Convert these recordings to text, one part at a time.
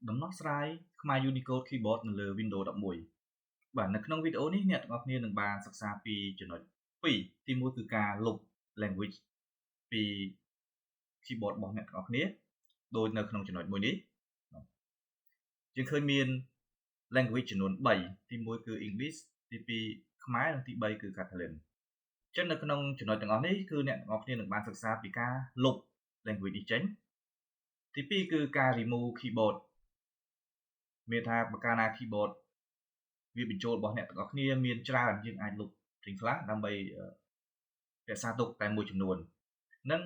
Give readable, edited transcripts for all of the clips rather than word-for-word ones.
ដំណោះស្រាយខ្មែរ Unicode Keyboard នៅលើ Windows 11 បាទនៅក្នុងវីដេអូនេះអ្នកទាំងអស់គ្នានឹងបានសិក្សាពីចំណុច2ទី1គឺការលុប language ពី keyboard របស់អ្នកទាំងអស់គ្នាដូចនៅក្នុងចំណុចមួយនេះយើងឃើញមាន language ចំនួន3ទី1គឺ English ទី2ខ្មែរនិងទី3គឺ Catalan អញ្ចឹងនៅក្នុងចំណុចទាំងអស់នេះគឺអ្នកទាំងអស់គ្នានឹងបានសិក្សាពីការលុប language នេះចេញទី2គឺការ remove keyboard មានថាបើកាលណា keyboard វាបញ្ចូលរបស់អ្នកទាំងអស់គ្នាមានច្រើនយើងអាចលុបចេញខ្លះដើម្បីរក្សាទុកតែមួយចំនួននិង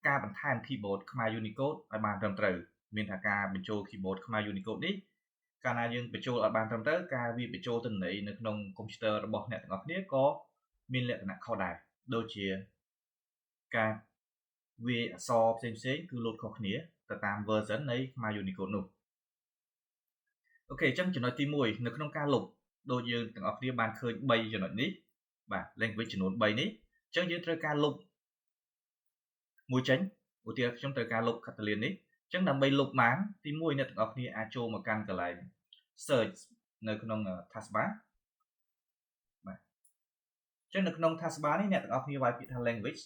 ការបន្ថែម keyboard ខ្មែរ Unicode ឲ្យបានត្រឹមត្រូវមានថាការបញ្ចូល keyboard ខ្មែរ Unicode នេះកាលណាយើងបញ្ចូលឲ្យបានត្រឹមត្រូវការវាបញ្ចូលទិន្នន័យនៅក្នុង computer របស់អ្នកទាំងអស់គ្នាក៏មានលក្ខណៈខុសដែរដូចជាការវាអក្សរផ្សេងៗគឺលោតខុសគ្នាទៅតាម version នៃខ្មែរ Unicode នោះអូខេអញ្ចឹងចំណុចទី1នៅក្នុងការលុបដូចយើងទាំងអស់គ្នាបានឃើញ3ចំណុចនេះបាទ language ចំនួន3នេះអញ្ចឹងយើងត្រូវការលុបមួយចេញឧទាហរណ៍ខ្ញុំត្រូវការលុប Catalan នេះអញ្ចឹងដើម្បីលុបបានទី1អ្នកទាំងអស់គ្នាអាចចូលមកកាន់កន្លែង search នៅក្នុង taskbar បាទអញ្ចឹងនៅក្នុង taskbar នេះអ្នកទាំងអស់គ្នាវាយពាក្យថា language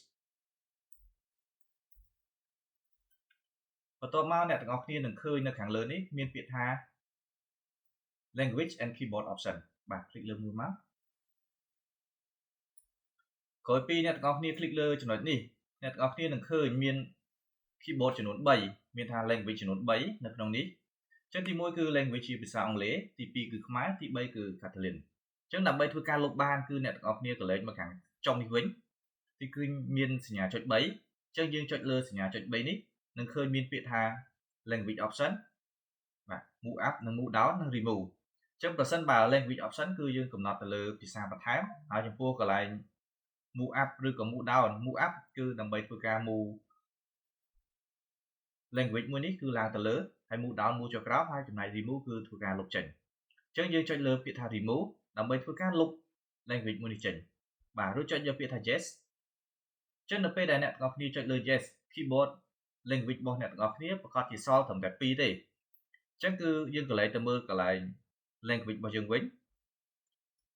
បន្ទាប់មកអ្នកទាំងអស់គ្នានឹងឃើញនៅខាងលើនេះមានពាក្យថា language and keyboard option បាទคลิกលើមួយមកក្រោយពីអ្នកទាំងអស់គ្នាคลิกលើចំណុចនេះអ្នកទាំងអស់គ្នានឹងឃើញមាន keyboard ចំនួន3មានថា language ចំនួន3នៅក្នុងនេះអញ្ចឹងទី1គឺ language ជាភាសាអង់គ្លេសទី2គឺខ្មែរទី3គឺ Catalan អញ្ចឹងដើម្បីធ្វើការលុបបានគឺអ្នកទាំងអស់គ្នាកន្លែងមកខាងចុងនេះវិញទីគឺមានសញ្ញាចុច3អញ្ចឹងយើងចុចលើសញ្ញាចុច3នេះនឹងឃើញមានពាក្យថា language option បាទ move up និង move down និង remove អញ្ចឹងប្រសិនបើ language option គឺយើងកំណត់ទៅលើភាសាបន្ថែមហើយចំពោះកន្លែង move up ឬក៏ move down move up គឺដើម្បីធ្វើការ move language មួយនេះគឺឡើងទៅលើហើយ move down moveចុះក្រោមហើយចំណែក remove គឺធ្វើការលុបចេញអញ្ចឹងយើងចុចលើពាក្យថា remove ដើម្បីធ្វើការលុប language មួយនេះចេញបាទរួចចុចយកពាក្យថា yes អញ្ចឹងនៅពេលដែលអ្នកទាំងអស់គ្នាចុចលើ yes keyboard language របស់អ្នកទាំងអស់គ្នាប្រកាសជាសល់ត្រឹមតែ2ទេអញ្ចឹងគឺយើងកន្លែងទៅមើលកន្លែង language របស់យើងវិញ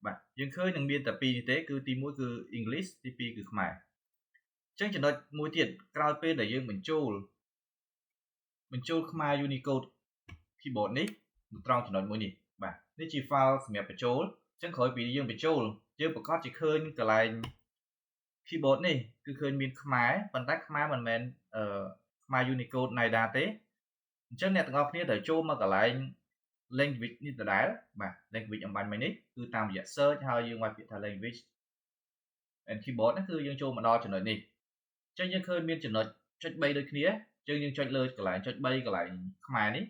បាទយើងឃើញនឹងមានតែ2នេះទេគឺទី1គឺ English ទី2គឺខ្មែរអញ្ចឹងចំណុចមួយទៀតក្រោយពេលដែលយើងបញ្ចូលខ្មែរ Unicode keyboard នេះត្រង់ចំណុចមួយនេះបាទនេះជា file សម្រាប់បញ្ចូលអញ្ចឹងក្រោយពីយើងបញ្ចូលយើងប្រកាសជាឃើញកន្លែង keyboard នេះគឺឃើញមានខ្មែរប៉ុន្តែខ្មែរមិនមែនខ្មែរ Unicode NIDA ទេអញ្ចឹងអ្នកទាំងអស់គ្នាត្រូវចូលមកកន្លែង language នេះដដែលបាទ language អំបញ្ញមិញនេះគឺតាមរយៈ search ហើយយើងវាយពាក្យថា language and keyboard ហ្នឹងគឺយើងចូលមកដល់ចំណុចនេះអញ្ចឹងយើងឃើញមានចំណុចចុច3ដូចគ្នាយើងចុចលើកន្លែងចុច3កន្លែងខ្មែរនេះ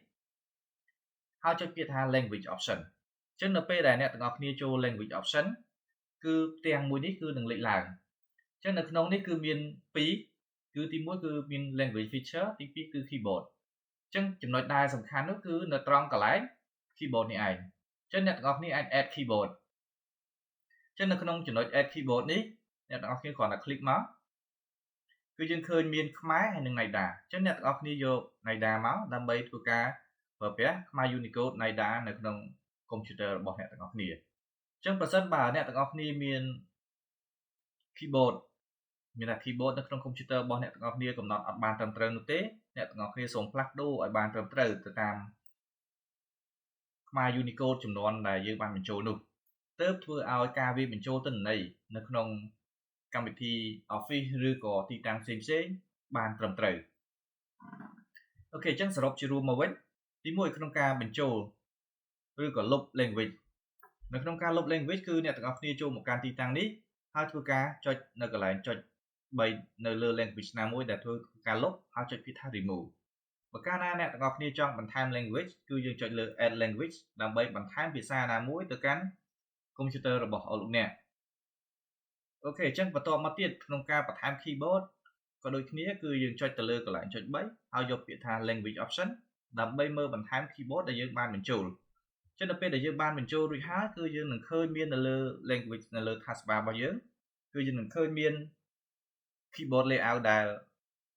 ហើយចុចពាក្យថា language option អញ្ចឹងនៅពេលដែលអ្នកទាំងអស់គ្នាចូល language option គឺផ្ទាំងមួយនេះគឺនឹងលេចឡើងអញ្ចឹងនៅក្នុងនេះគឺមាន2គឺទី1គឺមាន language feature ទី2គឺ keyboard អញ្ចឹងចំណុចដែលសំខាន់នោះគឺនៅត្រង់កន្លែង keyboard នេះឯងអញ្ចឹងអ្នកទាំងអស់គ្នាអាច add keyboard អញ្ចឹងនៅក្នុងចំណុច add keyboard នេះអ្នកទាំងអស់គ្នាគ្រាន់តែ click មកគឺយើងឃើញមានខ្មែរហើយនិង NIDA អញ្ចឹងអ្នកទាំងអស់គ្នាយក NIDA មកដើម្បីធ្វើការប្រើប្រាស់ខ្មែរ Unicode NIDA នៅក្នុង computer របស់អ្នកទាំងអស់គ្នាអញ្ចឹងប្រសិនបើអ្នកទាំងអស់គ្នាមាន keyboard មានថា keyboard នៅក្នុង computer របស់អ្នកទាំងអស់គ្នាកំណត់អត់បានត្រឹមត្រូវនោះទេអ្នកទាំងអស់គ្នាសូមផ្លាស់ប្ដូរឲ្យបានត្រឹមត្រូវទៅតាមខ្មែរ Unicode ចំនួនដែលយើងបានបញ្ចូលនោះទើបធ្វើឲ្យការវាបញ្ចូលទិន្នន័យនៅក្នុងកម្មវិធី Office ឬក៏ទីតាំងផ្សេងៗបានត្រឹមត្រូវអូខេអញ្ចឹងសរុបជារួមមកវិញទី1ក្នុងការបញ្ចូលឬក៏លុប language នៅក្នុងការលុប language គឺអ្នកទាំងអស់គ្នាចូលមកកាន់ទីតាំងនេះហើយធ្វើការចុចនៅកន្លែងចុច3នៅលើ language ណាមួយដែលធ្វើការលុបហើយចុចពាក្យថា remove បើកាលណាអ្នកទាំងអស់គ្នាចង់បន្ថែម language គឺយើងចុចលើ add language ដើម្បីបន្ថែមភាសាណាមួយទៅកាន់ computer របស់លោកអ្នកអូខេអញ្ចឹងបន្តមកទៀតក្នុងការបន្ថែម keyboard ក៏ដូចគ្នាគឺយើងចុចទៅលើកន្លែងចុច3ហើយយកពាក្យថា language option ដើម្បីមើលបន្ថែម keyboard ដែលយើងបានបញ្ចូលអញ្ចឹងនៅពេលដែលយើងបានបញ្ចូលរួចហើយគឺយើងនឹងឃើញមាននៅលើ language នៅលើ taskbar របស់យើងគឺយើងនឹងឃើញមាន keyboard layout ដែល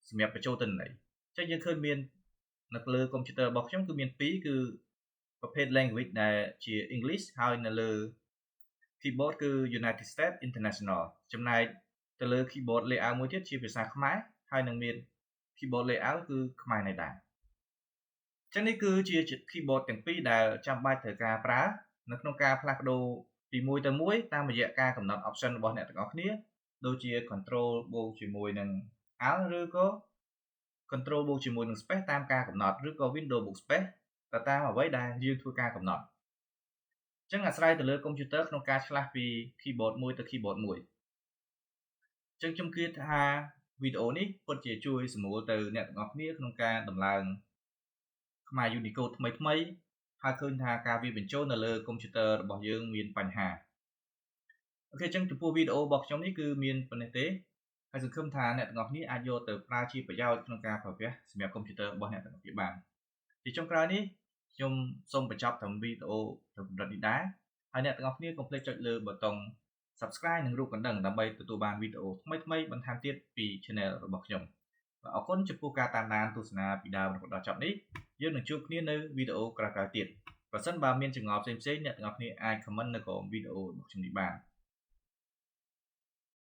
សម្រាប់បញ្ចូលទិន្នន័យអញ្ចឹងយើងឃើញមាន នៅលើកុំព្យូទ័ររបស់ខ្ញុំគឺមាន2គឺប្រភេទ language ដែលជា English ហើយនៅលើ keyboard គឺ United States International ចំណែកទៅលើ keyboard layout មួយទៀតជាភាសាខ្មែរហើយនឹងមាន keyboard layout គឺខ្មែរនេះដែរចឹងនេះគឺជា keyboard ទាំងពីរដែលចាំបាច់ត្រូវការប្រើនៅក្នុងការផ្លាស់ប្ដូរពីមួយទៅមួយតាមរយៈការកំណត់ option របស់អ្នកទាំងអស់គ្នាដូចជា control បូកជាមួយនឹង alt ឬក៏ control បូកជាមួយនឹង space តាមការកំណត់ឬក៏ window បូក space ទៅតាមអ្វីដែលយើងធ្វើការកំណត់ចឹងអាស្រ័យទៅលើកុំព្យូទ័រក្នុងការឆ្លាស់ពី keyboard មួយទៅ keyboard មួយចឹងខ្ញុំគិតថាវីដេអូនេះពិតជាជួយសម្រួលទៅអ្នកទាំងអស់គ្នាក្នុងការដំឡើងខ្មែរ Unicode ថ្មីហើយឃើញថាការវាបញ្ចូលនៅលើកុំព្យូទ័ររបស់យើងមានបញ្ហាអូខេចឹងចំពោះវីដេអូរបស់ខ្ញុំនេះគឺមានប៉ុណ្ណេះទេហើយសង្ឃឹមថាអ្នកទាំងអស់គ្នាអាចយកទៅប្រើជាប្រយោជន៍ក្នុងការប្រើប្រាស់សម្រាប់កុំព្យូទ័ររបស់អ្នកទាំងអស់គ្នាបានជាចុងក្រោយនេះខ្ញុំសូមបញ្ចប់តាមវីដេអូទៅកម្រិតនេះដែរហើយអ្នកទាំងអស់គ្នាកុំភ្លេចចុចលើប៊ូតុង Subscribe និងរូបកណ្ដឹងដើម្បីទទួលបានវីដេអូថ្មីៗបន្ថែមទៀតពី Channel របស់ខ្ញុំបាទអរគុណចំពោះការតាមដានទស្សនាពីដើមរហូតដល់ចប់នេះយើងនឹងជួបគ្នានៅវីដេអូក្រោយៗទៀតប្រសិនបើមានចម្ងល់ផ្សេងៗអ្នកទាំងអស់គ្នាអាច comment នៅក្រោមវីដេអូរបស់ខ្ញុំនេះបាន